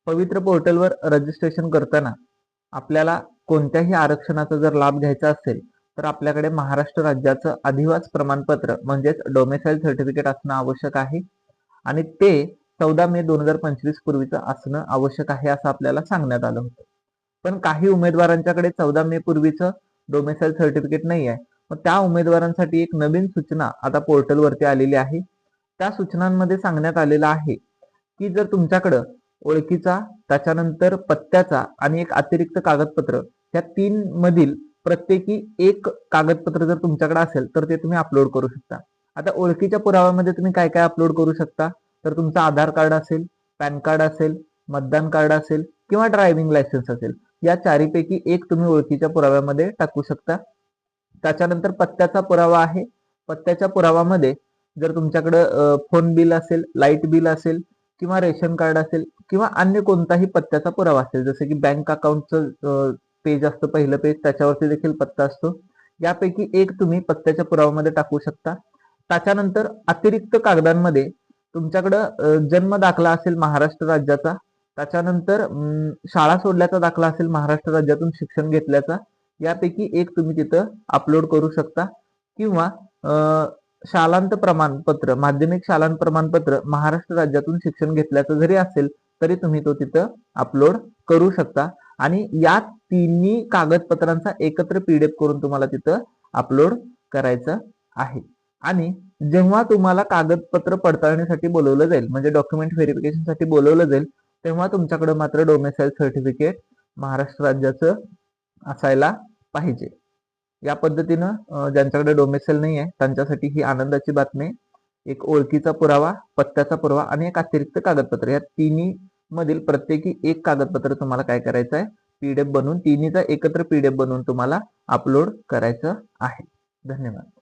पवित्र पोर्टलवर रजिस्ट्रेशन करताना आपल्याला कोणत्याही आरक्षणाचा जर लाभ घ्यायचा असेल तर आपल्याकडे महाराष्ट्र राज्याचं अधिवास प्रमाणपत्र म्हणजेच डोमेसाईल सर्टिफिकेट असणं आवश्यक आहे आणि ते 14 मे 2025 पूर्वीचं असणं आवश्यक आहे असं आपल्याला सांगण्यात आलं होतं. पण काही उमेदवारांच्याकडे 14 मे पूर्वीचं डोमेसाईल सर्टिफिकेट नाही आहे. मग त्या उमेदवारांसाठी एक नवीन सूचना आता पोर्टलवरती आलेली आहे. त्या सूचनांमध्ये सांगण्यात आलेलं आहे की जर तुमच्याकडं ओळखीचा, त्याच्यानंतर पत्त्याचा आणि एक अतिरिक्त कागदपत्र या 3 मधील प्रत्येकी एक कागदपत्र जर तुमच्याकडे असेल तर ते तुम्ही अपलोड करू शकता. आता ओळखीच्या पुराव्यामध्ये तुम्ही काय काय अपलोड करू शकता तर तुमचं आधार कार्ड असेल, पॅन कार्ड असेल, मतदान कार्ड असेल किंवा ड्रायव्हिंग लायसन्स असेल. या चारीपैकी एक तुम्ही ओळखीच्या पुराव्यामध्ये टाकू शकता. त्याच्यानंतर पत्त्याचा पुरावा आहे. पत्त्याच्या पुराव्यामध्ये जर तुमच्याकडं फोन बिल असेल, लाईट बिल असेल किंवा रेशन कार्ड असेल किंवा अन्य कोणताही पत्त्याचा पुरावा असेल, जसं की बँक अकाउंटचं पेज असतं पहिलं पेज, त्याच्यावरती देखील पत्ता असतो. यापैकी एक तुम्ही पत्त्याच्या पुराव्यामध्ये टाकू शकता. त्याच्यानंतर अतिरिक्त कागदांमध्ये तुमच्याकडं जन्म दाखला असेल महाराष्ट्र राज्याचा, त्याच्यानंतर शाळा सोडल्याचा दाखला असेल महाराष्ट्र राज्यातून शिक्षण घेतल्याचा, यापैकी एक तुम्ही तिथं अपलोड करू शकता किंवा शालांत प्रमाणपत्र, माध्यमिक शालांत प्रमाणपत्र महाराष्ट्र राज्यातून शिक्षण घेतल्याचं जरी असेल तरी तुम्ही तो तिथं अपलोड करू शकता आणि या तिन्ही कागदपत्रांचा एकत्र पीडीएफ करून तुम्हाला तिथं अपलोड करायचं आहे. आणि जेव्हा तुम्हाला कागदपत्र पडताळणीसाठी बोलवलं जाईल म्हणजे डॉक्युमेंट व्हेरिफिकेशनसाठी बोलवलं जाईल तेव्हा तुमच्याकडे मात्र डोमेसाईल सर्टिफिकेट महाराष्ट्र राज्याचं असायला पाहिजे. या पद्धतीनं ज्यांच्याकडे डोमेसाईल नाही आहे त्यांच्यासाठी ही आनंदाची बातमी. एक ओळखीचा पुरावा, पत्त्याचा पुरावा आणि एक अतिरिक्त कागदपत्र या तिन्ही मधील प्रत्येकी एक कागदपत्र तुम्हाला काय करायचं आहे, पीडीएफ बनवून तिन्हीचा एकत्र पीडीएफ बनवून तुम्हाला अपलोड करायचं आहे. धन्यवाद.